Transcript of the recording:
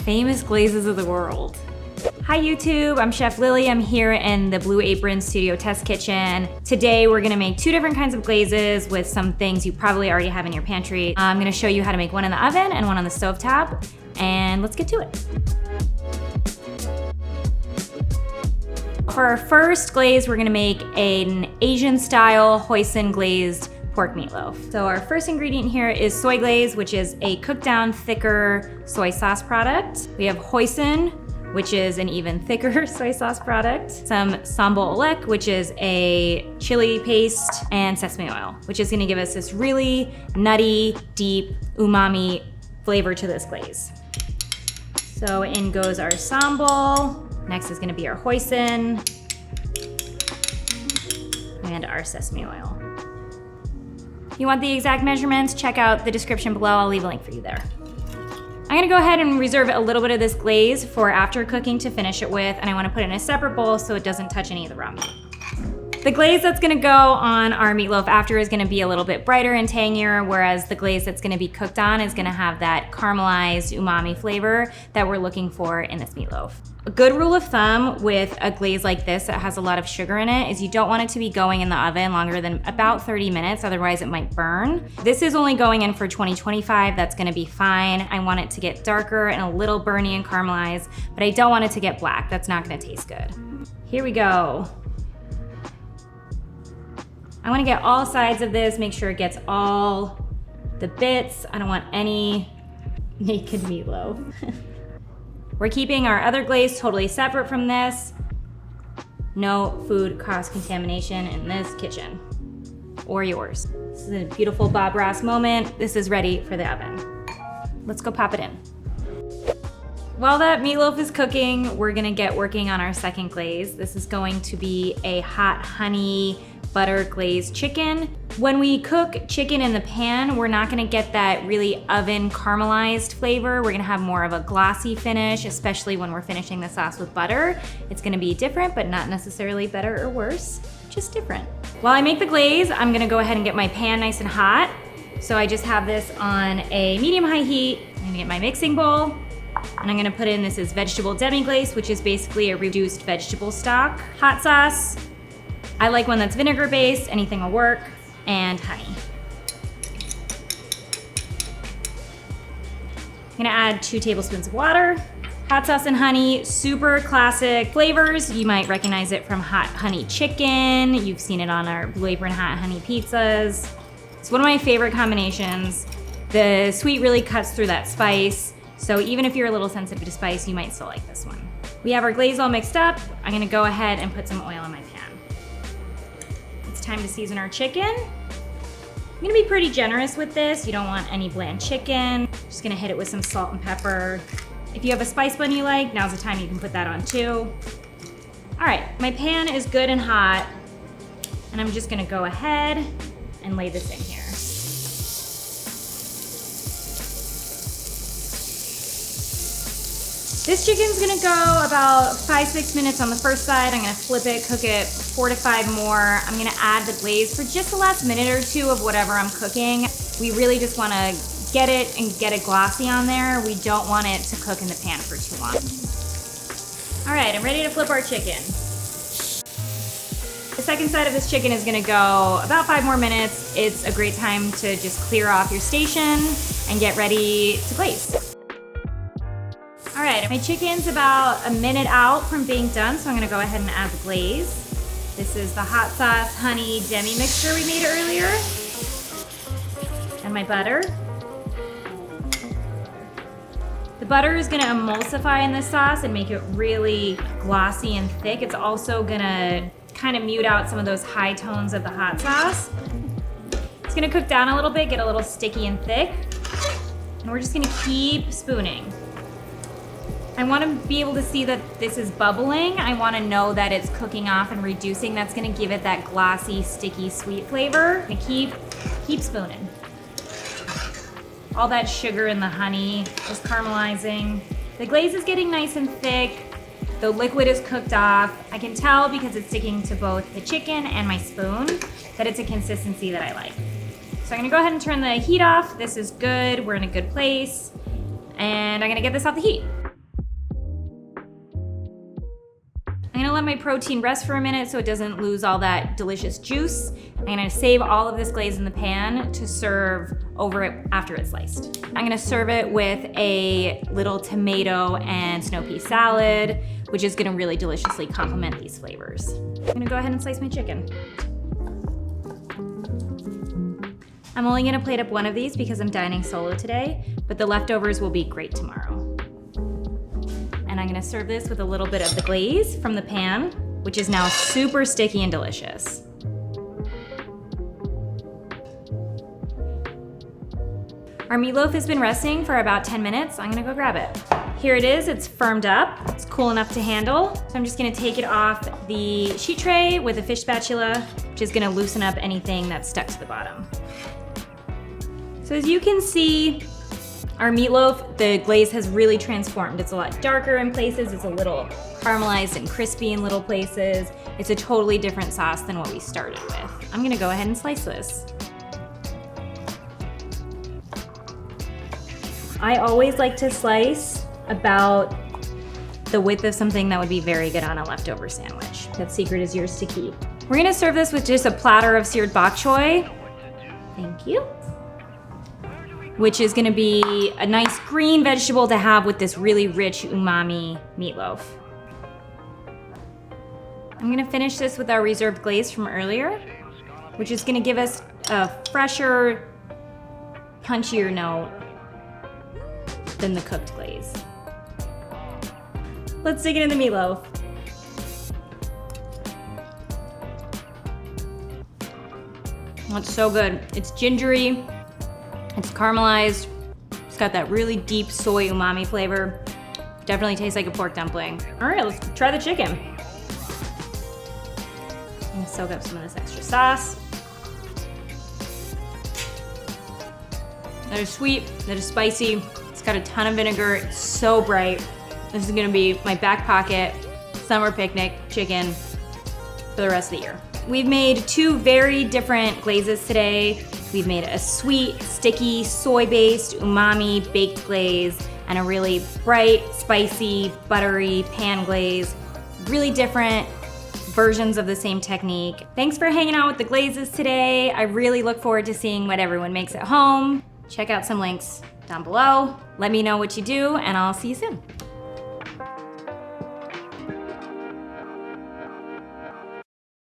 famous glazes of the world. Hi YouTube, I'm Chef Lily. I'm here in the Blue Apron Studio Test Kitchen. Today we're gonna make 2 different kinds of glazes with some things you probably already have in your pantry. I'm gonna show you how to make one in the oven and one on the stovetop, and let's get to it. For our first glaze, we're gonna make an Asian style hoisin glazed pork meatloaf. So our first ingredient here is soy glaze, which is a cooked down, thicker soy sauce product. We have hoisin, which is an even thicker soy sauce product. Some sambal oelek, which is a chili paste, and sesame oil, which is gonna give us this really nutty, deep, umami flavor to this glaze. So in goes our sambal. Next is gonna be our hoisin and our sesame oil. If you want the exact measurements, check out the description below. I'll leave a link for you there. I'm gonna go ahead and reserve a little bit of this glaze for after cooking to finish it with, and I wanna put it in a separate bowl so it doesn't touch any of the raw meat. The glaze that's gonna go on our meatloaf after is gonna be a little bit brighter and tangier, whereas the glaze that's gonna be cooked on is gonna have that caramelized umami flavor that we're looking for in this meatloaf. A good rule of thumb with a glaze like this that has a lot of sugar in it is you don't want it to be going in the oven longer than about 30 minutes, otherwise it might burn. This is only going in for 20-25, that's gonna be fine. I want it to get darker and a little burny and caramelized, but I don't want it to get black. That's not gonna taste good. Here we go. I wanna get all sides of this, make sure it gets all the bits. I don't want any naked meatloaf. We're keeping our other glaze totally separate from this. No food cross-contamination in this kitchen, or yours. This is a beautiful Bob Ross moment. This is ready for the oven. Let's go pop it in. While that meatloaf is cooking, we're gonna get working on our second glaze. This is going to be a hot honey butter glazed chicken. When we cook chicken in the pan, we're not gonna get that really oven caramelized flavor. We're gonna have more of a glossy finish, especially when we're finishing the sauce with butter. It's gonna be different, but not necessarily better or worse, just different. While I make the glaze, I'm gonna go ahead and get my pan nice and hot. So I just have this on a medium-high heat. I'm gonna get my mixing bowl, and I'm gonna put in, this is vegetable demi-glace, which is basically a reduced vegetable stock. Hot sauce. I like one that's vinegar-based, anything will work, and honey. I'm gonna add 2 tablespoons of water. Hot sauce and honey, super classic flavors. You might recognize it from hot honey chicken. You've seen it on our Blue Apron hot honey pizzas. It's one of my favorite combinations. The sweet really cuts through that spice, so even if you're a little sensitive to spice, you might still like this one. We have our glaze all mixed up. I'm gonna go ahead and put some oil in my pan. Time to season our chicken. I'm gonna be pretty generous with this. You don't want any bland chicken. Just gonna hit it with some salt and pepper. If you have a spice blend you like, now's the time you can put that on too. All right, my pan is good and hot, and I'm just gonna go ahead and lay this in here. This chicken's gonna go about 5-6 minutes on the first side. I'm gonna flip it, cook it 4 to 5 more. I'm gonna add the glaze for just the last minute or 2 of whatever I'm cooking. We really just wanna get it and get it glossy on there. We don't want it to cook in the pan for too long. All right, I'm ready to flip our chicken. The second side of this chicken is gonna go about 5 more minutes. It's a great time to just clear off your station and get ready to glaze. All right, my chicken's about a minute out from being done, so I'm gonna go ahead and add the glaze. This is the hot sauce honey demi mixture we made earlier. And my butter. The butter is gonna emulsify in this sauce and make it really glossy and thick. It's also gonna kind of mute out some of those high tones of the hot sauce. It's gonna cook down a little bit, get a little sticky and thick. And we're just gonna keep spooning. I want to be able to see that this is bubbling. I want to know that it's cooking off and reducing. That's going to give it that glossy, sticky, sweet flavor. And keep spooning. All that sugar in the honey is caramelizing. The glaze is getting nice and thick. The liquid is cooked off. I can tell because it's sticking to both the chicken and my spoon that it's a consistency that I like. So I'm gonna go ahead and turn the heat off. This is good, we're in a good place. And I'm gonna get this off the heat. gonna let my protein rest for a minute so it doesn't lose all that delicious juice. I'm gonna save all of this glaze in the pan to serve over it after it's sliced. I'm gonna serve it with a little tomato and snow pea salad, which is gonna really deliciously complement these flavors. I'm gonna go ahead and slice my chicken. I'm only gonna plate up one of these because I'm dining solo today, but the leftovers will be great tomorrow. And I'm gonna serve this with a little bit of the glaze from the pan, which is now super sticky and delicious. Our meatloaf has been resting for about 10 minutes. I'm gonna go grab it. Here it is, it's firmed up. It's cool enough to handle. So I'm just gonna take it off the sheet tray with a fish spatula, which is gonna loosen up anything that's stuck to the bottom. So as you can see, our meatloaf, the glaze has really transformed. It's a lot darker in places. It's a little caramelized and crispy in little places. It's a totally different sauce than what we started with. I'm gonna go ahead and slice this. I always like to slice about the width of something that would be very good on a leftover sandwich. That secret is yours to keep. We're gonna serve this with just a platter of seared bok choy. Thank you. Which is gonna be a nice green vegetable to have with this really rich umami meatloaf. I'm gonna finish this with our reserved glaze from earlier, which is gonna give us a fresher, punchier note than the cooked glaze. Let's dig into the meatloaf. Oh, it's so good. It's gingery. It's caramelized. It's got that really deep soy umami flavor. Definitely tastes like a pork dumpling. All right, let's try the chicken. I'm gonna soak up some of this extra sauce. That is sweet, that is spicy. It's got a ton of vinegar, it's so bright. This is gonna be my back pocket summer picnic chicken for the rest of the year. We've made two very different glazes today. We've made a sweet, sticky, soy-based, umami baked glaze and a really bright, spicy, buttery pan glaze. Really different versions of the same technique. Thanks for hanging out with the glazes today. I really look forward to seeing what everyone makes at home. Check out some links down below. Let me know what you do, and I'll see you soon.